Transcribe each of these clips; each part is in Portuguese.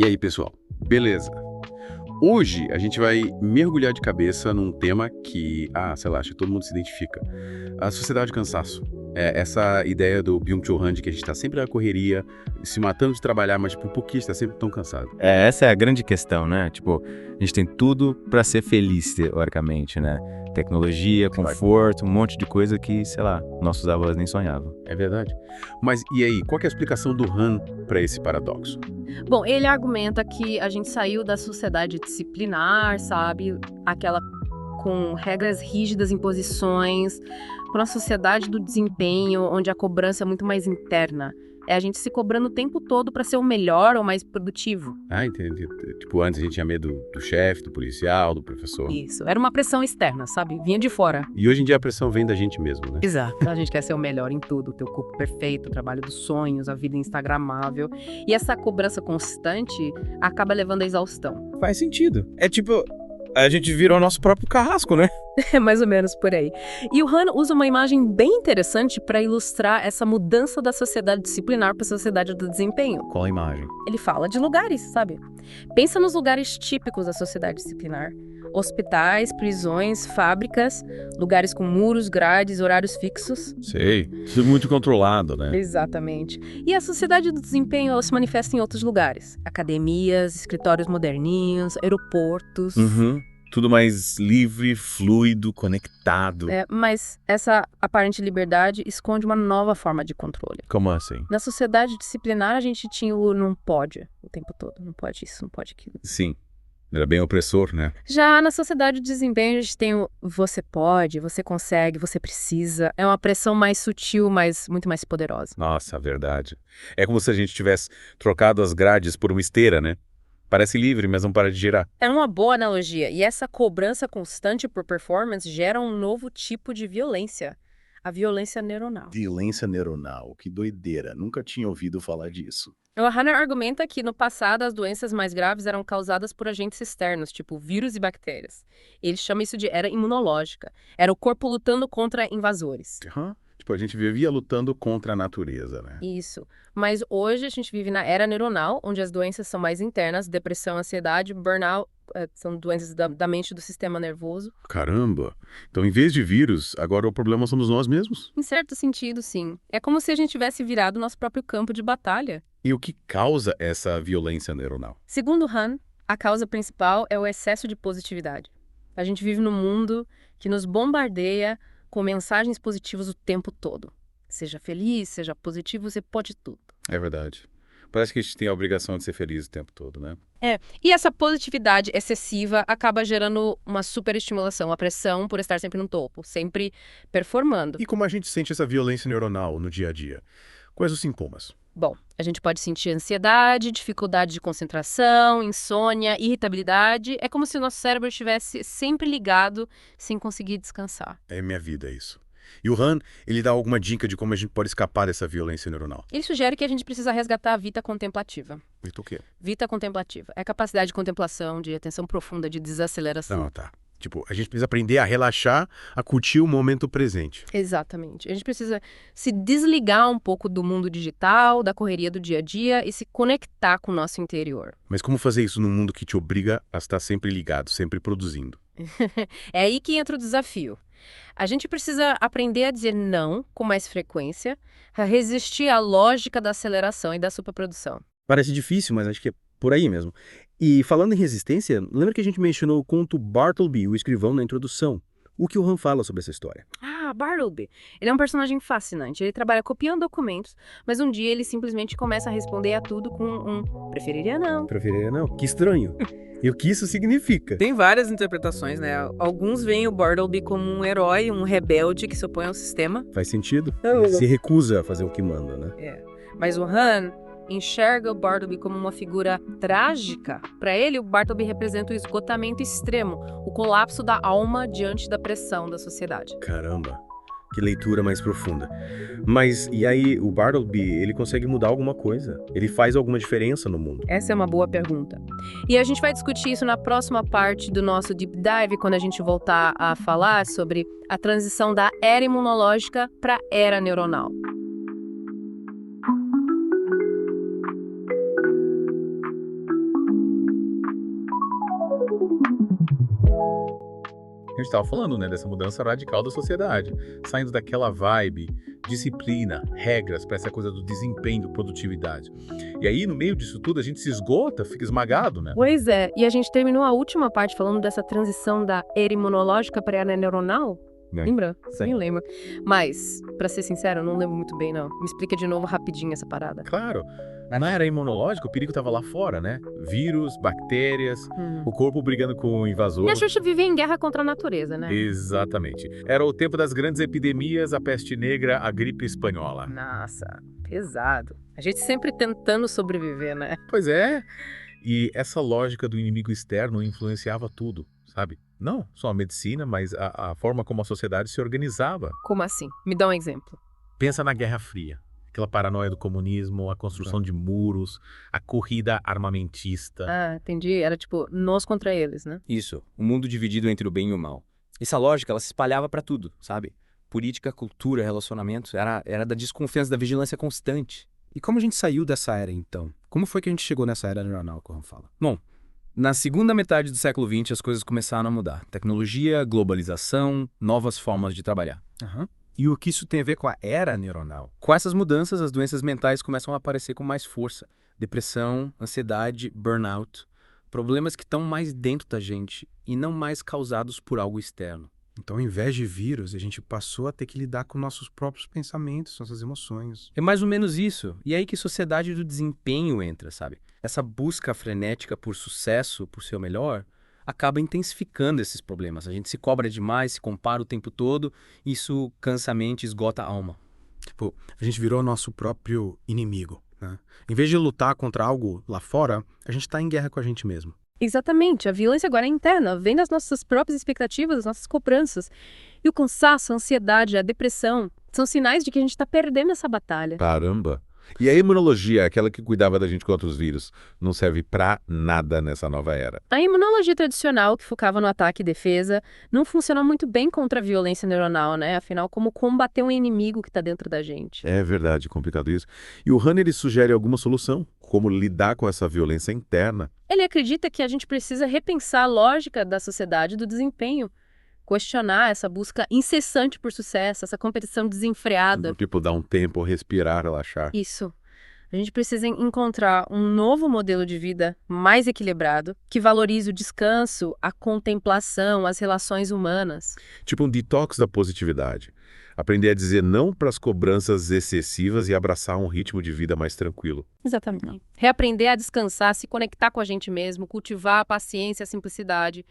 aí, pessoal? Beleza. Hoje a gente vai mergulhar de cabeça num tema que, sei lá, acho que todo mundo se identifica. A sociedade do cansaço. É essa ideia do Byung-Chul Han de que a gente tá sempre na correria, se matando de trabalhar, mas por que está sempre tão cansado? Essa é a grande questão, né? Tipo, a gente tem tudo pra ser feliz, teoricamente, né? Tecnologia, conforto, um monte de coisa que, sei lá, nossos avós nem sonhavam. É verdade. Mas e aí, qual que é a explicação do Han para esse paradoxo? Bom, ele argumenta que a gente saiu da sociedade disciplinar, sabe? Aquela com regras rígidas, imposições, para uma sociedade do desempenho, onde a cobrança é muito mais interna. É a gente se cobrando o tempo todo para ser o melhor ou mais produtivo. Entendi. Tipo, antes a gente tinha medo do chefe, do policial, do professor. Isso, era uma pressão externa, sabe? Vinha de fora. E hoje em dia a pressão vem da gente mesmo, né? Exato. A gente quer ser o melhor em tudo, ter o corpo perfeito, o trabalho dos sonhos, a vida instagramável. E essa cobrança constante acaba levando à exaustão. Faz sentido. É tipo, a gente virou nosso próprio carrasco, né? É mais ou menos por aí. E o Han usa uma imagem bem interessante para ilustrar essa mudança da sociedade disciplinar para a sociedade do desempenho. Qual a imagem? Ele fala de lugares, sabe? Pensa nos lugares típicos da sociedade disciplinar. Hospitais, prisões, fábricas, lugares com muros, grades, horários fixos. Sei. Tudo muito controlado, né? Exatamente. E a sociedade do desempenho ela se manifesta em outros lugares. Academias, escritórios moderninhos, aeroportos. Uhum. Tudo mais livre, fluido, conectado. Mas essa aparente liberdade esconde uma nova forma de controle. Como assim? Na sociedade disciplinar, a gente tinha o não pode o tempo todo. Não pode isso, não pode aquilo. Sim. Era bem opressor, né? Já na sociedade de desempenho, a gente tem o você pode, você consegue, você precisa. É uma pressão mais sutil, mas muito mais poderosa. Nossa, verdade. É como se a gente tivesse trocado as grades por uma esteira, né? Parece livre, mas não para de girar. É uma boa analogia. E essa cobrança constante por performance gera um novo tipo de violência. A violência neuronal. Violência neuronal, que doideira, nunca tinha ouvido falar disso. O Hanna argumenta que no passado as doenças mais graves eram causadas por agentes externos, tipo vírus e bactérias. Ele chama isso de era imunológica. Era o corpo lutando contra invasores. Tipo, a gente vivia lutando contra a natureza, né? Isso. Mas hoje a gente vive na era neuronal, onde as doenças são mais internas, depressão, ansiedade, burnout, são doenças da mente e do sistema nervoso. Caramba! Então, em vez de vírus, agora o problema somos nós mesmos? Em certo sentido, sim. É como se a gente tivesse virado nosso próprio campo de batalha. E o que causa essa violência neuronal? Segundo Han, a causa principal é o excesso de positividade. A gente vive num mundo que nos bombardeia com mensagens positivas o tempo todo. Seja feliz, seja positivo, você pode tudo. É verdade. Parece que a gente tem a obrigação de ser feliz o tempo todo, né? E essa positividade excessiva acaba gerando uma superestimulação, a pressão por estar sempre no topo, sempre performando. E como a gente sente essa violência neuronal no dia a dia? Quais os sintomas? Bom, a gente pode sentir ansiedade, dificuldade de concentração, insônia, irritabilidade. É como se o nosso cérebro estivesse sempre ligado, sem conseguir descansar. É minha vida, isso. E o Han, ele dá alguma dica de como a gente pode escapar dessa violência neuronal? Ele sugere que a gente precisa resgatar a vita contemplativa. Então o quê? Vita contemplativa é a capacidade de contemplação, de atenção profunda, de desaceleração. Não, tá. Tipo, a gente precisa aprender a relaxar, a curtir o momento presente. Exatamente. A gente precisa se desligar um pouco do mundo digital, da correria do dia a dia e se conectar com o nosso interior. Mas como fazer isso num mundo que te obriga a estar sempre ligado, sempre produzindo? É aí que entra o desafio. A gente precisa aprender a dizer não com mais frequência, a resistir à lógica da aceleração e da superprodução. Parece difícil, mas acho que é por aí mesmo. E falando em resistência, lembra que a gente mencionou o conto Bartleby, o escrivão, na introdução? O que o Han fala sobre essa história? Bartleby. Ele é um personagem fascinante. Ele trabalha copiando documentos, mas um dia ele simplesmente começa a responder a tudo com um preferiria não. Preferiria não? Que estranho. E o que isso significa? Tem várias interpretações, né? Alguns veem o Bartleby como um herói, um rebelde que se opõe ao sistema. Faz sentido. Ele se recusa a fazer o que manda, né? Mas o Han enxerga o Bartleby como uma figura trágica. Para ele, o Bartleby representa o esgotamento extremo, o colapso da alma diante da pressão da sociedade. Caramba, que leitura mais profunda. Mas, e aí, o Bartleby, ele consegue mudar alguma coisa? Ele faz alguma diferença no mundo? Essa é uma boa pergunta. E a gente vai discutir isso na próxima parte do nosso Deep Dive, quando a gente voltar a falar sobre a transição da era imunológica para a era neuronal. A gente estava falando, né, dessa mudança radical da sociedade, saindo daquela vibe, disciplina, regras, para essa coisa do desempenho, produtividade. E aí, no meio disso tudo, a gente se esgota, fica esmagado, né? Pois é, e a gente terminou a última parte falando dessa transição da era imunológica para a era neuronal. É. Lembra? Sim. Nem lembro. Mas, pra ser sincero, eu não lembro muito bem, não. Me explica de novo rapidinho essa parada. Claro, na era imunológica, o perigo estava lá fora, né? Vírus, bactérias, o corpo brigando com o invasor. E a gente vivia em guerra contra a natureza, né? Exatamente. Era o tempo das grandes epidemias, a peste negra, a gripe espanhola. Nossa, pesado. A gente sempre tentando sobreviver, né? Pois é. E essa lógica do inimigo externo influenciava tudo, sabe? Não só a medicina, mas a forma como a sociedade se organizava. Como assim? Me dá um exemplo. Pensa na Guerra Fria. Aquela paranoia do comunismo, a construção de muros, a corrida armamentista. Ah, entendi. Era tipo, nós contra eles, né? Isso, o mundo dividido entre o bem e o mal. Essa lógica, ela se espalhava para tudo, sabe? Política, cultura, relacionamentos, era da desconfiança, da vigilância constante. E como a gente saiu dessa era, então? Como foi que a gente chegou nessa era neuronal, que o Ron fala? Bom, na segunda metade do século XX, as coisas começaram a mudar. Tecnologia, globalização, novas formas de trabalhar. E o que isso tem a ver com a era neuronal? Com essas mudanças, as doenças mentais começam a aparecer com mais força. Depressão, ansiedade, burnout. Problemas que estão mais dentro da gente e não mais causados por algo externo. Então, ao invés de vírus, a gente passou a ter que lidar com nossos próprios pensamentos, nossas emoções. É mais ou menos isso. E é aí que a sociedade do desempenho entra, sabe? Essa busca frenética por sucesso, por ser o melhor, acaba intensificando esses problemas. A gente se cobra demais, se compara o tempo todo, isso cansa a mente, esgota a alma. Tipo, a gente virou nosso próprio inimigo, né? Em vez de lutar contra algo lá fora, a gente está em guerra com a gente mesmo. Exatamente. A violência agora é interna, vem das nossas próprias expectativas, das nossas cobranças. E o cansaço, a ansiedade, a depressão são sinais de que a gente está perdendo essa batalha. Caramba. E a imunologia, aquela que cuidava da gente contra os vírus, não serve pra nada nessa nova era. A imunologia tradicional, que focava no ataque e defesa, não funciona muito bem contra a violência neuronal, né? Afinal, como combater um inimigo que está dentro da gente? É verdade, complicado isso. E o Han, ele sugere alguma solução, como lidar com essa violência interna. Ele acredita que a gente precisa repensar a lógica da sociedade do desempenho, questionar essa busca incessante por sucesso, essa competição desenfreada. Tipo, dar um tempo, respirar, relaxar. Isso. A gente precisa encontrar um novo modelo de vida mais equilibrado, que valorize o descanso, a contemplação, as relações humanas. Tipo um detox da positividade. Aprender a dizer não para as cobranças excessivas e abraçar um ritmo de vida mais tranquilo. Exatamente. Reaprender a descansar, se conectar com a gente mesmo, cultivar a paciência e a simplicidade.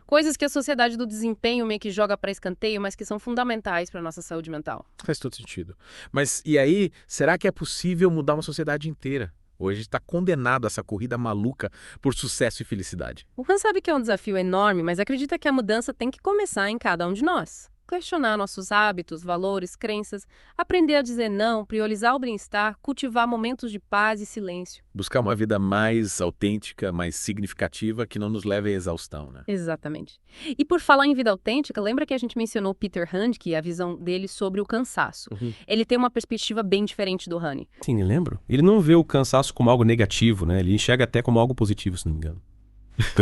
Coisas que a sociedade do desempenho meio que joga para escanteio, mas que são fundamentais para a nossa saúde mental. Faz todo sentido. Mas e aí, será que é possível mudar uma sociedade inteira? Hoje a gente está condenado a essa corrida maluca por sucesso e felicidade. O Han sabe que é um desafio enorme, mas acredita que a mudança tem que começar em cada um de nós. Questionar nossos hábitos, valores, crenças, aprender a dizer não, priorizar o bem-estar, cultivar momentos de paz e silêncio. Buscar uma vida mais autêntica, mais significativa, que não nos leve à exaustão, né? Exatamente. E por falar em vida autêntica, lembra que a gente mencionou Peter Handke e a visão dele sobre o cansaço? Ele tem uma perspectiva bem diferente do Han. Sim, lembro. Ele não vê o cansaço como algo negativo, né? Ele enxerga até como algo positivo, se não me engano.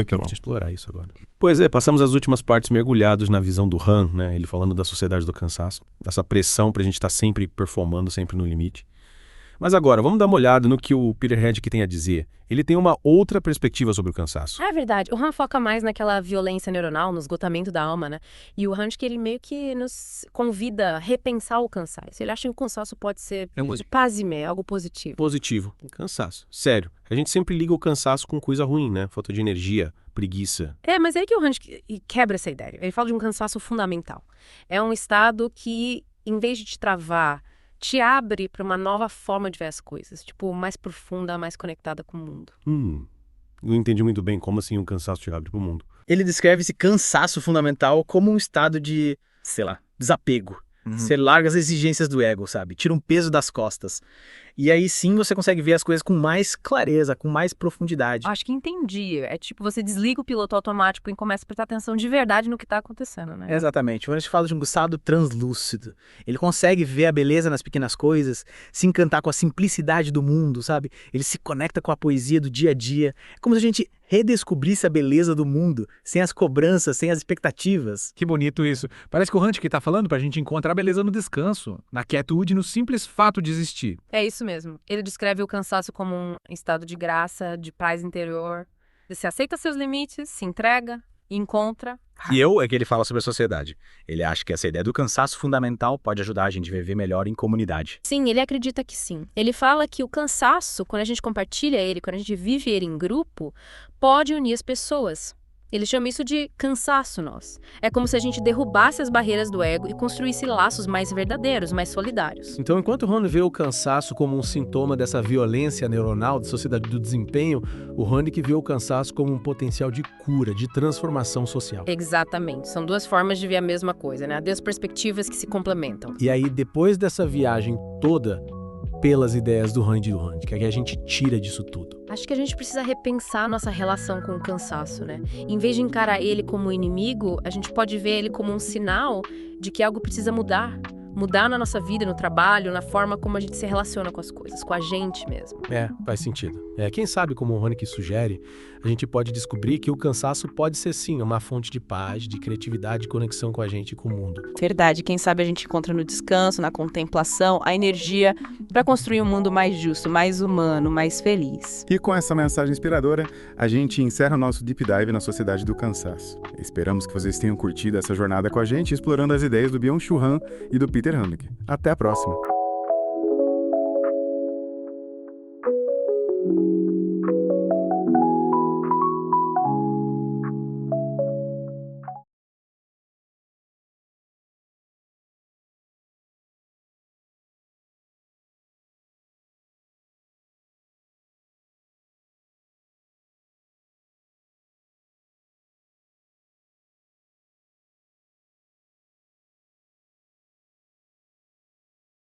Vamos explorar isso agora. Pois é, passamos as últimas partes mergulhados na visão do Han, né? Ele falando da sociedade do cansaço, dessa pressão pra gente estar sempre performando, sempre no limite. Mas agora, vamos dar uma olhada no que o Peter Handke tem a dizer. Ele tem uma outra perspectiva sobre o cansaço. É verdade. O Han foca mais naquela violência neuronal, no esgotamento da alma, né? E o Handke, ele meio que nos convida a repensar o cansaço. Ele acha que o cansaço pode ser, pasme, algo positivo. Positivo. Cansaço. Sério. A gente sempre liga o cansaço com coisa ruim, né? Falta de energia, preguiça. É, mas é aí que o Handke quebra essa ideia. Ele fala de um cansaço fundamental. É um estado que, em vez de te travar, te abre para uma nova forma de ver as coisas, tipo, mais profunda, mais conectada com o mundo. Não entendi muito bem como assim um cansaço te abre pro mundo. Ele descreve esse cansaço fundamental como um estado de, sei lá, desapego. Você larga as exigências do ego, sabe? Tira um peso das costas. E aí sim você consegue ver as coisas com mais clareza, com mais profundidade. Acho que entendi. É tipo, você desliga o piloto automático e começa a prestar atenção de verdade no que tá acontecendo, né? Exatamente. Quando a gente fala de um estado translúcido, ele consegue ver a beleza nas pequenas coisas, se encantar com a simplicidade do mundo, sabe? Ele se conecta com a poesia do dia a dia. É como se a gente redescobrisse a beleza do mundo, sem as cobranças, sem as expectativas. Que bonito isso. Parece que o Hunt que tá falando pra gente encontrar a beleza no descanso, na quietude, no simples fato de existir. É isso mesmo. Ele descreve o cansaço como um estado de graça, de paz interior. Você aceita seus limites, se entrega e encontra. E é que ele fala sobre a sociedade. Ele acha que essa ideia do cansaço fundamental pode ajudar a gente a viver melhor em comunidade. Sim, ele acredita que sim. Ele fala que o cansaço, quando a gente compartilha ele, quando a gente vive ele em grupo, pode unir as pessoas. Ele chama isso de cansaço nós. É como se a gente derrubasse as barreiras do ego e construísse laços mais verdadeiros, mais solidários. Então, enquanto o Ron vê o cansaço como um sintoma dessa violência neuronal da sociedade do desempenho, o Honeck vê o cansaço como um potencial de cura, de transformação social. Exatamente. São duas formas de ver a mesma coisa, né? Duas perspectivas que se complementam. E aí, depois dessa viagem toda, pelas ideias do Rand e do Honeck, que a gente tira disso tudo? Acho que a gente precisa repensar a nossa relação com o cansaço, né? Em vez de encarar ele como inimigo, a gente pode ver ele como um sinal de que algo precisa mudar. Mudar na nossa vida, no trabalho, na forma como a gente se relaciona com as coisas, com a gente mesmo. Faz sentido. Quem sabe, como o Honeck sugere, a gente pode descobrir que o cansaço pode ser, sim, uma fonte de paz, de criatividade, de conexão com a gente e com o mundo. Verdade, quem sabe a gente encontra no descanso, na contemplação, a energia para construir um mundo mais justo, mais humano, mais feliz. E com essa mensagem inspiradora, a gente encerra o nosso Deep Dive na Sociedade do Cansaço. Esperamos que vocês tenham curtido essa jornada com a gente, explorando as ideias do Byung-Chul Han e do Peter Handke. Até a próxima!